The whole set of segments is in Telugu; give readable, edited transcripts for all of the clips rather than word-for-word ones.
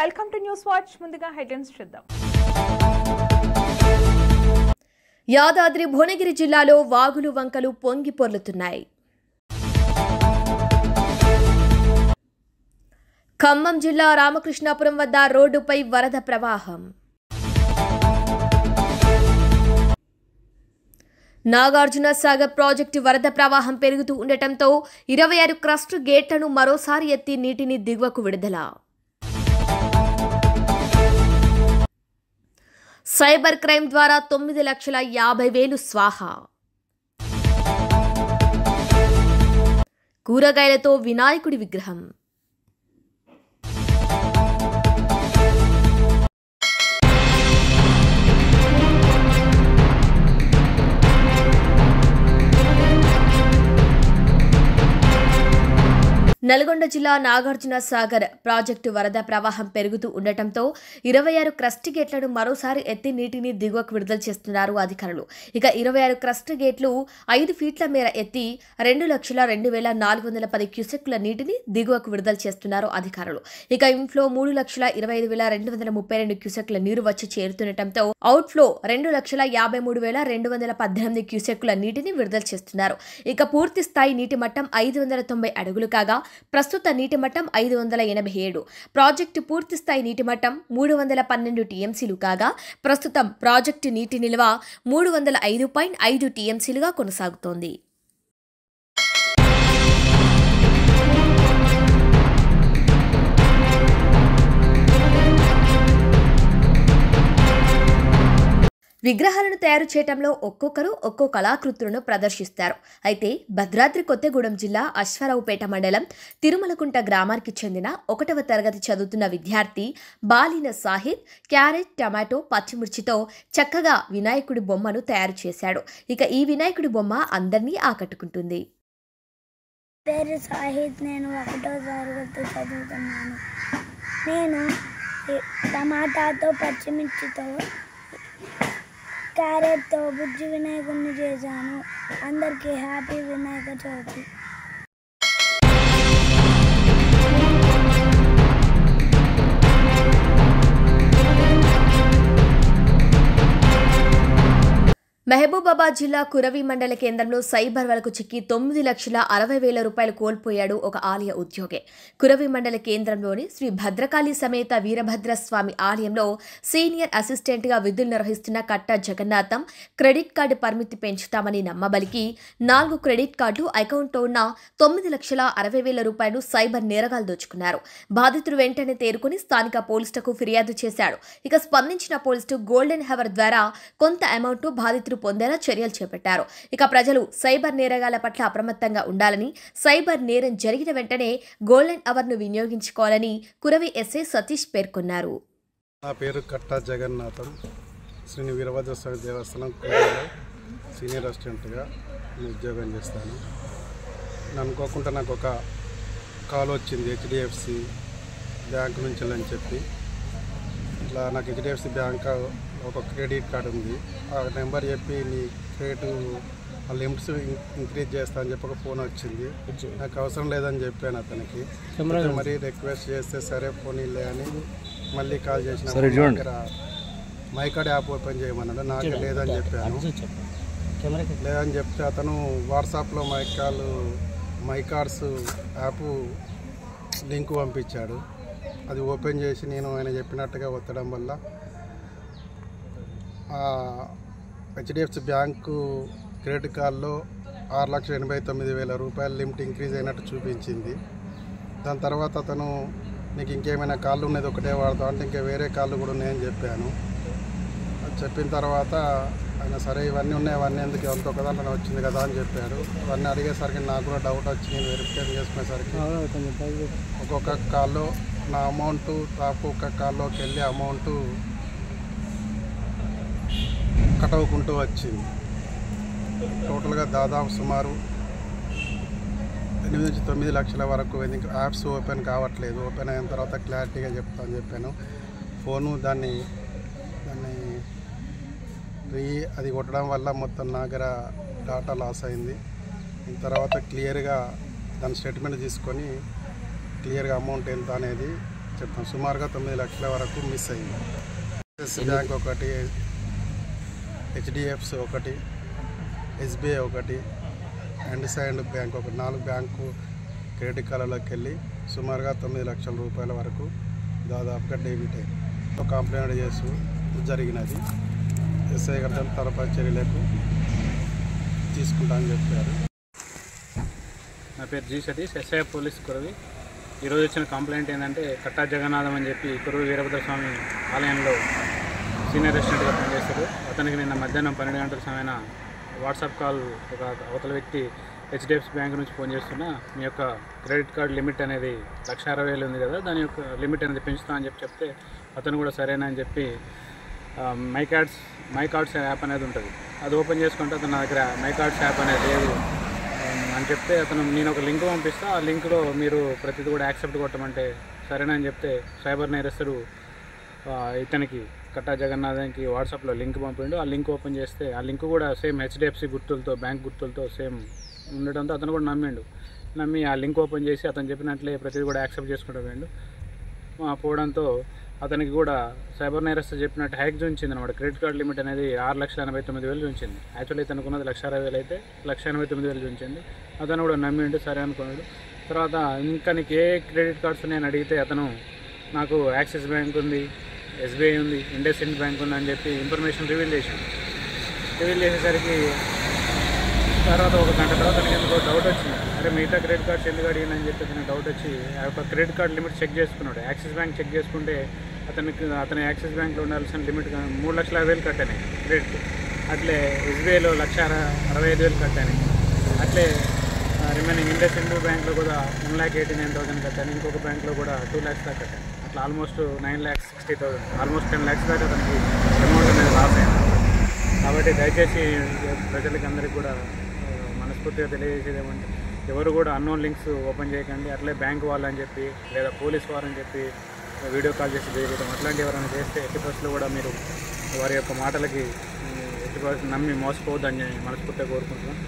Welcome to news watch. ముందుగా హెడ్లైన్స్ చూద్దాం. యాదాద్రి భువనగిరి జిల్లాలో వాగులు వంకలు పొంగి పొర్లుతున్నాయి. ఖమ్మం జిల్లా రామకృష్ణాపురం వద్ద రోడ్డుపై వరద ప్రవాహం. నాగార్జున సాగర్ ప్రాజెక్టు వరద ప్రవాహం పెరుగుతూ ఉండటంతో 26 క్రస్ట్ గేట్లను మరోసారి ఎత్తి నీటిని దిగువకు విడుదల. సైబర్ క్రైమ్ ద్వారా 9,50,000 స్వాహా. కూరగాయలతో వినాయకుడి విగ్రహం. నల్గొండ జిల్లా నాగార్జున సాగర్ ప్రాజెక్టు వరద ప్రవాహం పెరుగుతూ ఉండటంతో 26 క్రస్ట్ గేట్లను మరోసారి ఎత్తి నీటిని దిగువకు విడుదల చేస్తున్నారు అధికారులు. ఇక 26 క్రస్ట్ గేట్లు 5 ఫీట్ల మేర ఎత్తి 2,02,410 క్యూసెక్కుల నీటిని దిగువకు విడుదల చేస్తున్నారు అధికారులు. ఇక ఇన్ఫ్లో 3,25,232 క్యూసెక్కుల నీరు వచ్చి చేరుతుండటంతో అవుట్ఫ్లో 2,53,218 క్యూసెక్కుల నీటిని విడుదల చేస్తున్నారు. ఇక పూర్తి స్థాయి నీటి మట్టం 590 అడుగులు కాగా ప్రస్తుత నీటి మట్టం 587. ప్రాజెక్టు పూర్తి స్థాయి నీటి మట్టం 312 టీఎంసీలు కాగా ప్రస్తుతం ప్రాజెక్టు నీటి నిల్వ 305.5 టీఎంసీలుగా కొనసాగుతోంది. విగ్రహాలను తయారు చేయడంలో ఒక్కొక్కరు ఒక్కో కళాకృతులను ప్రదర్శిస్తారు. అయితే భద్రాద్రి కొత్తగూడెం జిల్లా అశ్వారావుపేట మండలం తిరుమలకుంట గ్రామానికి చెందిన 1వ తరగతి చదువుతున్న విద్యార్థి బాలిన సాహిద్ క్యారెట్, టమాటో, పచ్చిమిర్చితో చక్కగా వినాయకుడి బొమ్మను తయారు చేశాడు. ఇక ఈ వినాయకుడి బొమ్మ అందరినీ ఆకట్టుకుంటుంది. పేరు సాహిద్. నేను 1వ తరగతి చదువుతున్నాను. నేను టమాటాతో, పచ్చిమిర్చితో, క్యారెట్తో బుజ్జి వినాయకుడిని చేశాను. అందరికీ హ్యాపీ వినాయక చవితి. మహబూబాబాద్ జిల్లా కురవి మండల కేంద్రంలో సైబర్ వలకు చిక్కి 9,60,000 రూపాయలు కోల్పోయాడు ఒక ఆలయ ఉద్యోగి. కురవి మండల కేంద్రంలోని శ్రీ భద్రకాళి సమేత వీరభద్రస్వామి ఆలయంలో సీనియర్ అసిస్టెంట్గా విధులు నిర్వహిస్తున్న కట్ట జగన్నాథం క్రెడిట్ కార్డు పరిమితి పెంచుతామని నమ్మబలికి 4 క్రెడిట్ కార్డులు అకౌంట్లో ఉన్న 9,60,000 రూపాయలు సైబర్ నేరగాలు దోచుకున్నారు. బాధితుడు వెంటనే తేరుకుని స్థానిక పోలీసులకు ఫిర్యాదు చేశాడు. ఇక స్పందించిన పోలీసులు గోల్డెన్ హవర్ ద్వారా కొంత అమౌంట్ బాధితుడు పొందేలా చర్యలు చేపట్టారు. ఇక ప్రజలు సైబర్ నేరగాళ్ల పట్ల అప్రమత్తంగా ఉండాలని, సైబర్ నేరం జరిగిన వెంటనే గోల్డెన్ అవర్ ను వినియోగించుకోవాలని కురవి ఎస్ఐ సతీష్ పేర్కొన్నారు. నా పేరు కట్ట జగన్నాథం. శ్రీ వీరభద్రస్వామి దేవస్థానం కురవిలో సీనియర్ అసిస్టెంట్గా ఉద్యోగం చేస్తాను. అనుకోకుండా నాకు ఒక కాల్ వచ్చింది హెచ్డిఎఫ్సి బ్యాంక్ నుంచి అని చెప్పి. ఇట్లా నాకు హెచ్డిఎఫ్సి బ్యాంక్ ఒక క్రెడిట్ కార్డు ఉంది, ఆ నెంబర్ చెప్పి నీ క్రెడిట్ ఆ లిమిట్స్ ఇంక్రీజ్ చేస్తా అని చెప్పి ఒక ఫోన్ వచ్చింది. నాకు అవసరం లేదని చెప్పాను అతనికి. మరి రిక్వెస్ట్ చేస్తే సరే ఫోన్ ఇల్లే అని మళ్ళీ కాల్ చేసిన మై కార్డ్ యాప్ ఓపెన్ చేయమన్నాడు. నాకు లేదని చెప్పాను. లేదని చెప్తే అతను వాట్సాప్లో మై కార్డ్స్ యాప్ లింక్ పంపించాడు. అది ఓపెన్ చేసి నేను ఆయన చెప్పినట్టుగా ఒత్తడం వల్ల హెచ్డిఎఫ్సి బ్యాంకు క్రెడిట్ కార్డులో 6,89,000 రూపాయల లిమిట్ ఇంక్రీజ్ అయినట్టు చూపించింది. దాని తర్వాత అతను నీకు ఇంకేమైనా కార్లు ఉన్నది ఒకటే వాడతావు అంటే ఇంకా వేరే కార్లు కూడా ఉన్నాయని చెప్పాను. అది చెప్పిన తర్వాత ఆయన సరే ఇవన్నీ ఉన్నాయి, అవన్నీ ఎందుకు అంత ఒకదాంట్లో వచ్చింది కదా అని చెప్పాడు. అవన్నీ అడిగేసరికి నాకు కూడా డౌట్ వచ్చి నేను వెరిఫికేషన్ చేసుకునేసరికి ఒక్కొక్క కార్లో నా అమౌంట్ ఒక్కొక్క కార్లోకి వెళ్ళి అమౌంట్ కట్ అవ్వకుంటూ వచ్చింది. టోటల్గా దాదాపు సుమారు 8 నుంచి 9 లక్షల వరకు. యాప్స్ ఓపెన్ కావట్లేదు. ఓపెన్ అయిన తర్వాత క్లారిటీగా చెప్తాను చెప్పాను. ఫోను దాన్ని అది కొట్టడం వల్ల మొత్తం నా దగ్గర డాటా లాస్ అయింది. తర్వాత క్లియర్గా దాని స్టేట్మెంట్ తీసుకొని క్లియర్గా అమౌంట్ ఎంత అనేది చెప్తాను. సుమారుగా 9 లక్షల వరకు మిస్ అయింది. ఎస్ఎస్ బ్యాంక్ ఒకటి, హెచ్డిఎఫ్సి ఒకటి, ఎస్బీఐ ఒకటి, అండ్ బ్యాంక్ ఒకటి, 4 బ్యాంకు క్రెడిట్ కార్డులోకి వెళ్ళి సుమారుగా 9 లక్షల రూపాయల వరకు దాదాపుగా డెబిట్ అయింది. కంప్లైంట్ చేస్తూ జరిగినది. ఎస్ఐ గారి తరఫు చర్యలకు తీసుకుంటామని చెప్పారు. నా పేరు G Satish, SI police Kuravi. ఈరోజు వచ్చిన కంప్లైంట్ ఏంటంటే కట్టా జగన్నాథం అని చెప్పి కురవి వీరభద్రస్వామి ఆలయంలో సీనియర్ రెసిడెంట్గా పనిచేస్తారు. అతనికి నిన్న మధ్యాహ్నం 12 గంటల సమయన వాట్సాప్ కాల్ ఒక అవతల వ్యక్తి హెచ్డిఎఫ్సి బ్యాంక్ నుంచి ఫోన్ చేస్తున్నా, మీ యొక్క క్రెడిట్ కార్డ్ లిమిట్ అనేది 1,60,000 ఉంది కదా, దాని యొక్క లిమిట్ అనేది పెంచుతా అని చెప్తే అతను కూడా సరేనా అని చెప్పి మై కార్డ్స్ యాప్ అనేది ఉంటుంది, అది ఓపెన్ చేసుకుంటే అతను నా దగ్గర మై కార్డ్స్ యాప్ అనేది లేదు అని చెప్తే అతను నేను ఒక లింక్ పంపిస్తా, ఆ లింక్లో మీరు ప్రతిదీ కూడా యాక్సెప్ట్ కొట్టమంటే సరేనా అని చెప్తే సైబర్ నేరస్తుడు ఇతనికి కట్టా జగన్నాథానికి వాట్సాప్లో లింక్ పంపిండు. ఆ లింక్ ఓపెన్ చేస్తే ఆ లింక్ కూడా సేమ్ హెచ్డిఎఫ్సి గుర్తులతో, బ్యాంక్ గుర్తులతో సేమ్ ఉండడంతో అతను కూడా నమ్మి ఆ లింక్ ఓపెన్ చేసి అతను చెప్పినట్లే ప్రతిదీ కూడా యాక్సెప్ట్ చేసుకుంటూ పోయిండు. పోవడంతో అతనికి కూడా సైబర్ నేరస్తు చెప్పినట్టు హ్యాక్ చూపించింది అనమాట. క్రెడిట్ కార్డ్ లిమిట్ అనేది 6,89,000 చూపించింది. యాక్చువల్లీ ఇతనికి ఉన్నది 1,60,000 అయితే 1,89,000 చూపించింది. అతను కూడా నమ్మిండు, సరే అనుకున్నాడు. తర్వాత ఇంకా నీకు ఏ క్రెడిట్ కార్డ్స్ నేను అడిగితే అతను నాకు యాక్సిస్ బ్యాంక్ ఉంది, ఎస్బీఐ ఉంది, ఇండస్ఇండ్ బ్యాంక్ ఉంది అని చెప్పి ఇన్ఫర్మేషన్ రివీల్ చేసేసరికి తర్వాత ఒక గంట తర్వాత తనకి ఎందుకో డౌట్ వచ్చింది. అరే మిగతా క్రెడిట్ కార్డ్స్ ఎందుకు అడిగినని చెప్పి అతనికి డౌట్ వచ్చి ఆ యొక్క క్రెడిట్ కార్డ్ లిమిట్ చెక్ చేసుకున్నాడు. యాక్సిస్ బ్యాంక్ చెక్ చేసుకుంటే అతని యాక్సిస్ బ్యాంక్లో ఉండాల్సిన లిమిట్ 3,60,000 కట్టాను క్రెడిట్. అట్లే ఎస్బీఐలో 1,65,000 కట్టాను. అట్లే రిమైనింగ్ ఇండస్ఇండ్ బ్యాంక్లో కూడా 1,89,000 కట్టాను. ఇంకొక బ్యాంక్లో కూడా 2 lakhs దాకా కట్టాను. అట్లా ఆల్మోస్ట్ 9,60,000, ఆల్మోస్ట్ 10 lakhs దాకా అతనికి అమౌంట్ అనేది లాస్ అయింది. కాబట్టి దయచేసి ప్రజలకి అందరికీ కూడా మనస్ఫూర్తిగా తెలియజేసేది ఏమంటే ఎవరు కూడా అన్నోన్ లింక్స్ ఓపెన్ చేయకండి. అట్లే బ్యాంక్ వాళ్ళు అని చెప్పి లేదా పోలీస్ వారు అని చెప్పి వీడియో కాల్ చేసి చేయడం అట్లాంటివి ఎవరైనా చేస్తే ఎట్టి పరిస్థితుల్లో కూడా మీరు వారి యొక్క మాటలకి ఎట్టి పరిస్థితులు నమ్మి మోసపోవద్దని మనస్ఫూర్తిగా కోరుకుంటున్నాం.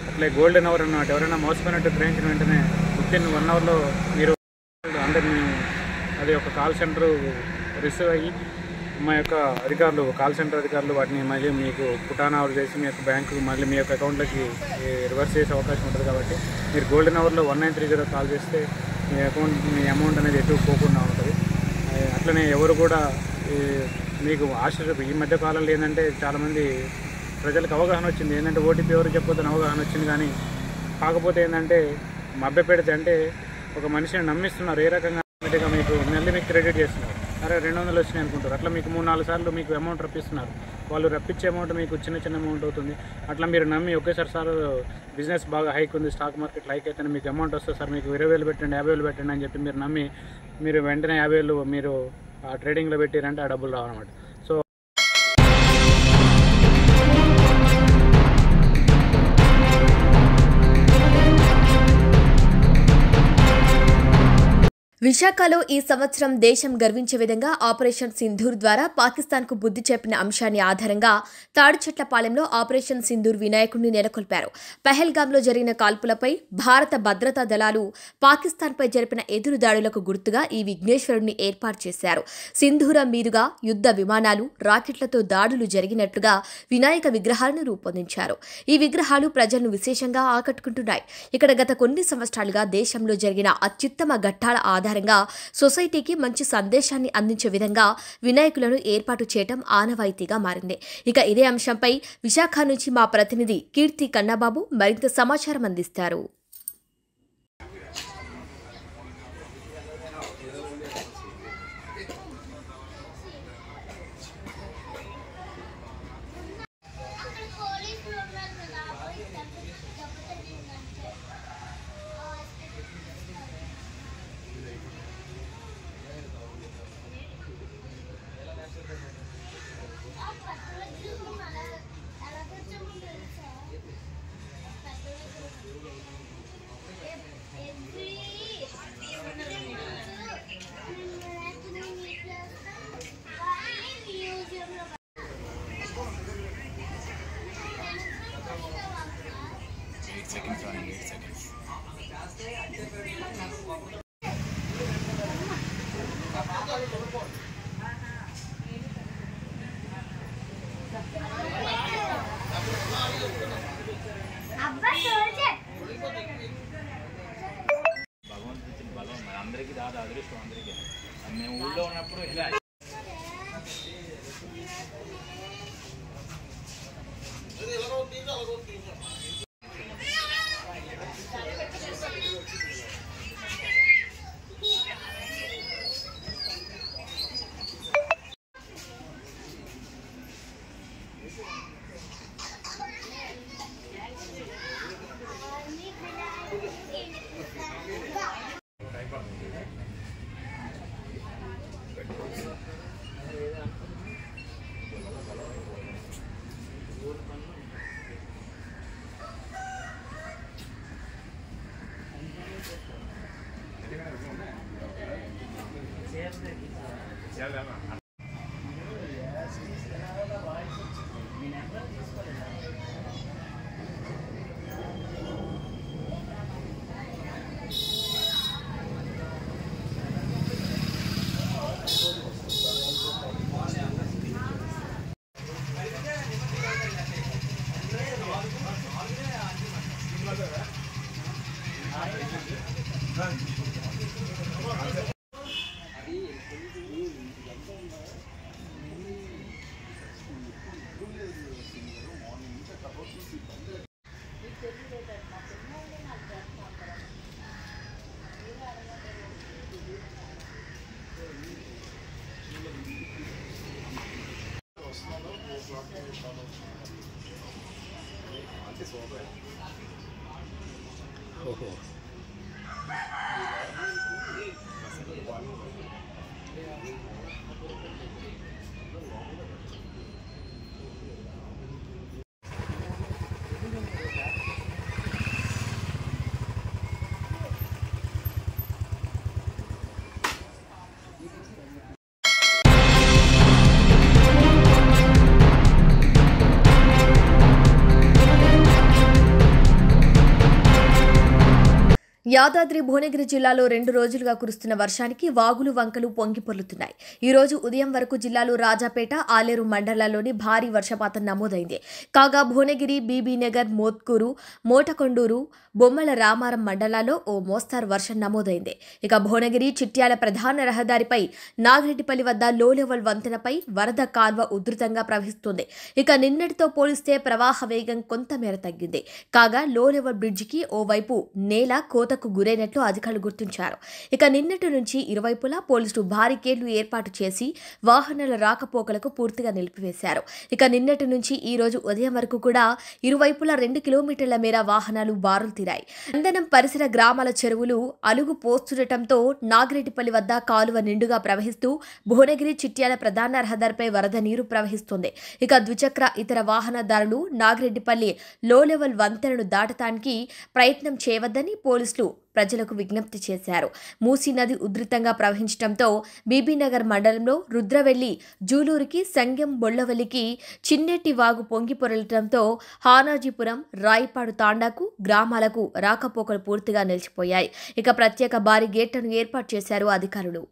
అట్లే గోల్డెన్ అవర్ అన్నమాట, ఎవరైనా మోసపోయినట్టు గ్రహించిన వెంటనే వితిన్ 1 hourలో మీరు అందరినీ అది ఒక కాల్ సెంటర్ రిసీవ్ అయ్యి మా యొక్క అధికారులు, కాల్ సెంటర్ అధికారులు వాటిని మళ్ళీ మీకు పుటానా అవర్ చేసి మీ యొక్క బ్యాంకు మళ్ళీ మీ యొక్క అకౌంట్లోకి రివర్స్ చేసే అవకాశం ఉంటుంది. కాబట్టి మీరు గోల్డెన్ అవర్లో 1930 కాల్ చేస్తే మీ అమౌంట్ అనేది ఎటు పోకుండా ఉంటుంది. అట్లనే ఎవరు కూడా మీకు ఈ మధ్య కాలంలో ఏంటంటే చాలామంది ప్రజలకు అవగాహన వచ్చింది, ఏంటంటే ఓటీపీ ఎవరు చెప్పొద్దని అవగాహన వచ్చింది. కానీ కాకపోతే ఏంటంటే మభ్యపెడితే అంటే ఒక మనిషిని నమ్మిస్తున్నారు. ఏ రకంగా మీకు మళ్ళీ మీకు క్రెడిట్ చేస్తున్నారు, అరే 200 వచ్చినాయి అనుకుంటారు. అట్లా మీకు 3-4 సార్లు మీకు అమౌంట్ రప్పిస్తున్నారు. వాళ్ళు రప్పించే అమౌంట్ మీకు చిన్న అమౌంట్ అవుతుంది. అట్లా మీరు నమ్మి ఒకేసారి బిజినెస్ బాగా హైక్ ఉంది, స్టాక్ మార్కెట్ హైక్ అయితే మీకు అమౌంట్ వస్తుంది సార్, మీకు 20,000 పెట్టండి, 50,000 పెట్టండి అని చెప్పి మీరు నమ్మి మీరు వెంటనే 50,000 మీరు ట్రేడింగ్లో పెట్టారంటే ఆ డబ్బులు రావన్నమాట. సో విశాఖలో ఈ సంవత్సరం దేశం గర్వించే విధంగా ఆపరేషన్ సింధూర్ ద్వారా పాకిస్తాన్కు బుద్ధి చెప్పిన అంశాన్ని ఆధారంగా తాడిచెట్లపాలెంలో ఆపరేషన్ సింధూర్ వినాయకుడిని నెలకొల్పారు. పహల్గామ్లో జరిగిన కాల్పులపై భారత భద్రతా దళాలు పాకిస్తాన్పై జరిపిన ఎదురుదాడులకు గుర్తుగా ఈ విఘ్నేశ్వరుడిని ఏర్పాటు చేశారు. సింధూరం మీదుగా యుద్ధ విమానాలు, రాకెట్లతో దాడులు జరిగినట్లుగా వినాయక విగ్రహాలను రూపొందించారు. ఈ విగ్రహాలు ప్రజలను విశేషంగా ఆకట్టుకుంటున్నాయి. ఇక్కడ గత కొన్ని సంవత్సరాలుగా దేశంలో జరిగిన అత్యుత్తమ ఘట్టాల ఆధారంగా సొసైటీకి మంచి సందేశాన్ని అందించే విధంగా వినాయకులను ఏర్పాటు చేయడం ఆనవాయితీగా మారింది. ఇక ఇదే అంశంపై విశాఖ నుంచి మా ప్రతినిధి కీర్తి కన్నబాబు మరింత సమాచారం అందిస్తారు. యాదాద్రి భువనగిరి జిల్లాలో 2 రోజులుగా కురుస్తున్న వర్షానికి వాగులు వంకలు పొంగిపొర్లుతున్నాయి. ఈ రోజు ఉదయం వరకు జిల్లాలో రాజాపేట, ఆలేరు మండలాల్లోని భారీ వర్షపాతం నమోదైంది. కాగా భువనగిరి, బీబీనగర్, మోత్కూరు, మోటకొండూరు, బొమ్మల రామారం మండలాల్లో ఓ మోస్తారు వర్షం నమోదైంది. ఇక భువనగిరి చిట్యాల ప్రధాన రహదారిపై నాగిరెడ్డిపల్లి వద్ద లో లెవెల్ వంతెనపై వరద కాల్వ ఉధృతంగా ప్రవహిస్తుంది. ఇక నిన్నటితో పోలిస్తే ప్రవాహ వేగం కొంతమేర తగ్గింది. కాగా లో లెవెల్ బ్రిడ్జికి ఓవైపు నేల కోతకు గురైనట్లు అధికారులు గుర్తించారు. ఇక నిన్నటి నుంచి ఇరువైపులా పోలీసులు బారికేడ్లు ఏర్పాటు చేసి వాహనాల రాకపోకలకు పూర్తిగా నిలిపివేశారు. ఇక నిన్నటి నుంచి ఈ రోజు ఉదయం వరకు కూడా ఇరువైపులా 2 కిలోమీటర్ల మేర వాహనాలు బారులు తీరాయి. నందనం పరిసర గ్రామాల చెరువులు అలుగు పోస్తుండటంతో నాగిరెడ్డిపల్లి వద్ద కాలువ నిండుగా ప్రవహిస్తూ భువనగిరి చిట్యాల ప్రధాన రహదారిపై వరద నీరు ప్రవహిస్తుంది. ఇక ద్విచక్ర ఇతర వాహనదారులు నాగిరెడ్డిపల్లి లో లెవెల్ వంతెనను దాటడానికి ప్రయత్నం చేయవద్దని పోలీసులు ప్రజలకు విజ్ఞప్తి చేశారు. మూసీ నది ఉధృతంగా ప్రవహించడంతో బీబీనగర్ మండలంలో రుద్రవెల్లి, జూలూరుకి, సంగెం, బొళ్లవెల్లికి చిన్నెట్టి వాగు పొంగి పొరలటంతో హానాజీపురం, రాయిపాడు తాండాకు గ్రామాలకు రాకపోకలు పూర్తిగా నిలిచిపోయాయి. ఇక ప్రత్యేక భారీ గేట్లను ఏర్పాటు చేశారు అధికారులు.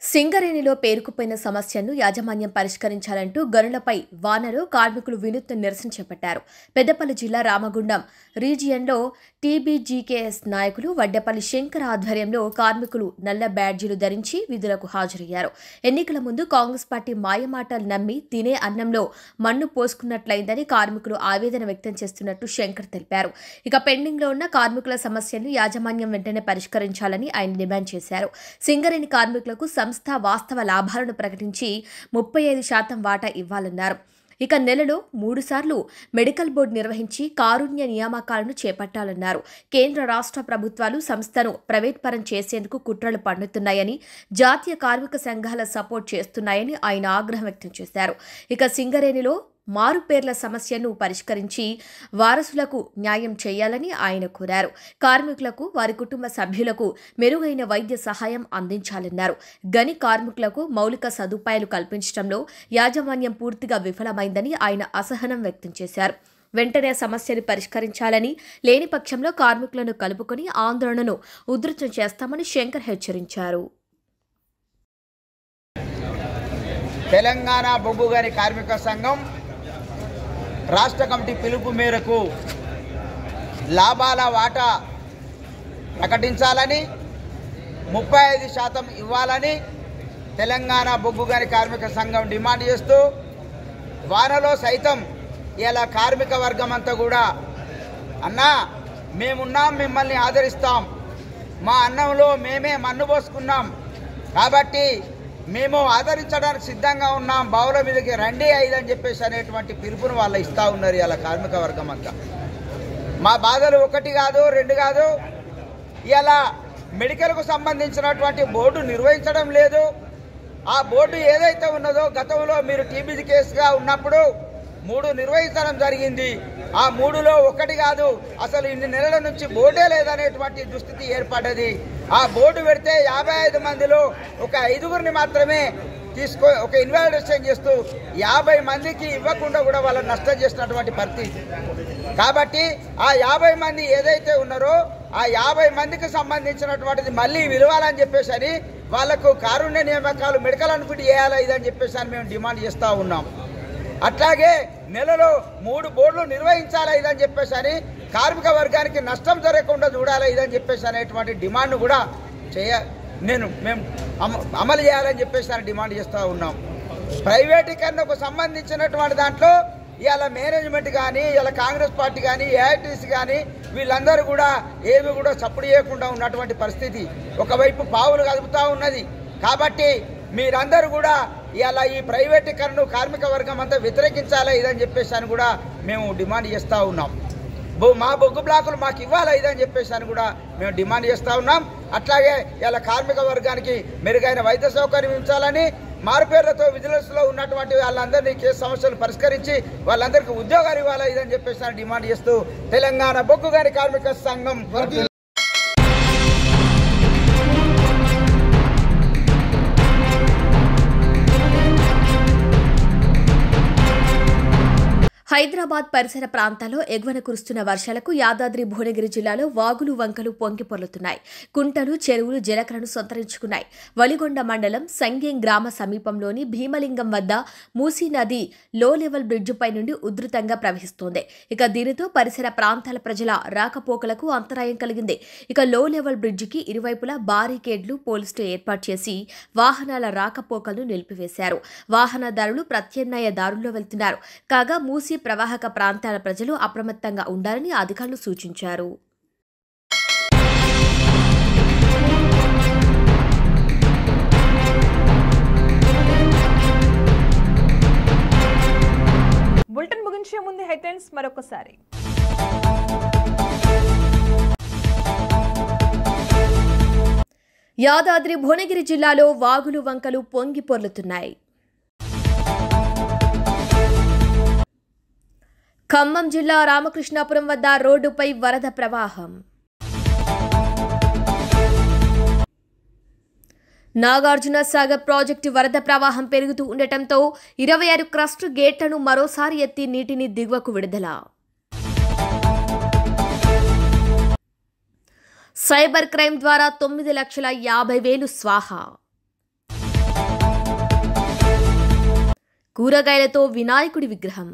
సింగరేణిలో పేరుకుపోయిన సమస్యను యాజమాన్యం పరిష్కరించాలంటూ గనులపై వానలో కార్మికులు వినూత్న నిరసన చేపట్టారు. పెద్దపల్లి జిల్లా రామగుండం రీజియన్లో టీబీజీకేఎస్ నాయకులు వడ్డేపల్లి శంకర్ ఆధ్వర్యంలో కార్మికులు నల్ల బ్యాడ్జీలు ధరించి విధులకు హాజరయ్యారు. ఎన్నికల ముందు కాంగ్రెస్ పార్టీ మాయమాటలు నమ్మి తినే అన్నంలో మన్ను పోసుకున్నట్లయిందని కార్మికులు ఆవేదన వ్యక్తం చేస్తున్నట్టు శంకర్ తెలిపారు. ఇక పెండింగ్లో ఉన్న కార్మికుల సమస్యలను యాజమాన్యం వెంటనే పరిష్కరించాలని ఆయన డిమాండ్ చేశారు. సింగరేణి కార్మికులకు సంస్థ వాస్తవ లాభాలను ప్రకటించి 35% వాటా ఇవ్వాలన్నారు. ఇక నెలలో 3 సార్లు మెడికల్ బోర్డు నిర్వహించి కారుణ్య నియామకాలను చేపట్టాలన్నారు. కేంద్ర రాష్ట్ర ప్రభుత్వాలు సంస్థను ప్రైవేట్ పరం చేసేందుకు కుట్రలు పన్నుతున్నాయని, జాతీయ కార్మిక సంఘాల సపోర్ట్ చేస్తున్నాయని ఆయన ఆగ్రహం వ్యక్తం చేశారు. ఇక సింగరేణిలో మారుపేర్ల సమస్యను పరిష్కరించి వారసులకు న్యాయం చేయాలని ఆయన కోరారు. కార్మికులకు, వారి కుటుంబ సభ్యులకు మెరుగైన వైద్య సహాయం అందించాలన్నారు. గని కార్మికులకు మౌలిక సదుపాయాలు కల్పించడంలో యాజమాన్యం పూర్తిగా విఫలమైందని ఆయన అసహనం వ్యక్తం చేశారు. వెంటనే సమస్యను పరిష్కరించాలని, లేని పక్షంలో కార్మికులను కలుపుకొని ఆందోళనను ఉధృతం చేస్తామని శంకర్ హెచ్చరించారు. తెలంగాణ బొగ్గు గని కార్మిక సంఘం రాష్ట్ర కమిటీ పిలుపు మేరకు లాభాల వాటా ప్రకటించాలని, 35% ఇవ్వాలని తెలంగాణ బొగ్గు గని కార్మిక సంఘం డిమాండ్ చేస్తూ వానలో సైతం ఇలా కార్మిక వర్గం అంతా కూడా అన్నా మేమున్నాం, మిమ్మల్ని ఆదరిస్తాం, మా అన్నంలో మేమే మన్ను పోసుకున్నాం కాబట్టి మేము ఆదరించడానికి సిద్ధంగా ఉన్నాం, బావుల మీదకి రండి అని చెప్పేసి అనేటువంటి పిలుపును వాళ్ళు ఇస్తూ ఉన్నారు ఇలా కార్మిక వర్గం అంతా. మా బాధలు 1 కాదు 2 కాదు. ఇలా మెడికల్కు సంబంధించినటువంటి బోర్డు నిర్వహించడం లేదు, ఆ బోర్డు ఏదైతే ఉన్నదో గతంలో మీరు టీబీజీ కేసుగా ఉన్నప్పుడు 3 నిర్వహించడం జరిగింది. ఆ 3లో ఒకటి కాదు, అసలు ఇన్ని నెలల నుంచి బోర్డే లేదనేటువంటి దుస్థితి ఏర్పడ్డది. ఆ బోర్డు పెడితే 55 మందిలో ఒక 5గురిని మాత్రమే ఒక ఇన్వాల్యుయేషన్ చేస్తూ 50 మందికి ఇవ్వకుండా కూడా వాళ్ళని నష్టం చేసినటువంటి పరిస్థితి. కాబట్టి ఆ 50 మంది ఏదైతే ఉన్నారో ఆ 50 మందికి సంబంధించినటువంటిది మళ్ళీ విలువాలని చెప్పేసి అని వాళ్లకు కారుణ్య నియామకాలు మెడికల్ అన్ఫిట్ చేయాలా ఇదని చెప్పేసి అని మేము డిమాండ్ చేస్తూ ఉన్నాం. అట్లాగే నెలలో 3 బోర్డులు నిర్వహించాలా ఇదని చెప్పేసి అని కార్మిక వర్గానికి నష్టం జరగకుండా చూడాలా ఇదని చెప్పేసి అనేటువంటి డిమాండ్ కూడా మేము అమలు చేయాలని చెప్పేసి అని డిమాండ్ చేస్తూ ఉన్నాం. ప్రైవేటీకరణకు సంబంధించినటువంటి దాంట్లో ఇవాళ మేనేజ్మెంట్ కానీ ఇలా కాంగ్రెస్ పార్టీ కానీ ఏఐటీసీ కానీ వీళ్ళందరూ కూడా ఏమి కూడా చప్పుడు చేయకుండా ఉన్నటువంటి పరిస్థితి. ఒకవైపు పావులు కదుపుతూ ఉన్నది. కాబట్టి మీరందరూ కూడా ఇలా ఈ ప్రైవేటీకరణను కార్మిక వర్గం అంతా వ్యతిరేకించాలా ఇదని చెప్పేసి అని కూడా మేము డిమాండ్ చేస్తూ ఉన్నాం. మా బొగ్గు బ్లాకులు మాకు ఇవ్వాలా ఇదని చెప్పేసి అని కూడా మేము డిమాండ్ చేస్తూ ఉన్నాం. అట్లాగే ఇలా కార్మిక వర్గానికి మెరుగైన వైద్య సౌకర్యం ఇవ్వాలని, మారుపేర్లతో విజిలెన్స్లో ఉన్నటువంటి వాళ్ళందరినీ కేసు సమస్యలు పరిష్కరించి వాళ్ళందరికీ ఉద్యోగాలు ఇవ్వాలా ఇదని చెప్పేసి అని డిమాండ్ చేస్తూ తెలంగాణ బొగ్గు గని కార్మిక సంఘం హైదరాబాద్ పరిసర ప్రాంతాల్లో ఎగువన కురుస్తున్న వర్షాలకు యాదాద్రి భువనగిరి జిల్లాలో వాగులు వంకలు పొంగి పొర్లుతున్నాయి. కుంటలు, చెరువులు జలకలను సంతరించుకున్నాయి. వలిగొండ మండలం సంగెం గ్రామ సమీపంలోని భీమలింగం వద్ద మూసీ నది లో లెవెల్ బ్రిడ్జిపై నుండి ఉధృతంగా ప్రవహిస్తోంది. ఇక దీనితో పరిసర ప్రాంతాల ప్రజల రాకపోకలకు అంతరాయం కలిగింది. ఇక లో లెవెల్ బ్రిడ్జికి ఇరువైపులా బారికేడ్లు, పోలీసులు ఏర్పాటు చేసి వాహనాల రాకపోకలను నిలిపివేశారు. వాహనదారులు ప్రత్యామ్నాయ దారుల్లో వెళ్తున్నారు. కాగా మూసీ ప్రవాహక ప్రాంతాల ప్రజలు అప్రమత్తంగా ఉండాలని అధికారులు సూచించారు. బులెటిన్ ముగించే ముందు హెడ్లైన్స్ మరొకసారి. యాదాద్రి భువనగిరి జిల్లాలో వాగులు వంకలు పొంగి పొర్లుతున్నాయి. ఖమ్మం జిల్లా రామకృష్ణాపురం వద్ద రోడ్డుపై వరద ప్రవాహం. నాగార్జున సాగర్ ప్రాజెక్టు వరద ప్రవాహం పెరుగుతూ ఉండటంతో 26 క్రస్ట్ గేట్లను మరోసారి ఎత్తి నీటిని దిగువకు విడుదల. సైబర్ క్రైమ్ ద్వారా 9,50,000 స్వాహా. కూరగాయలతో వినాయకుడి విగ్రహం.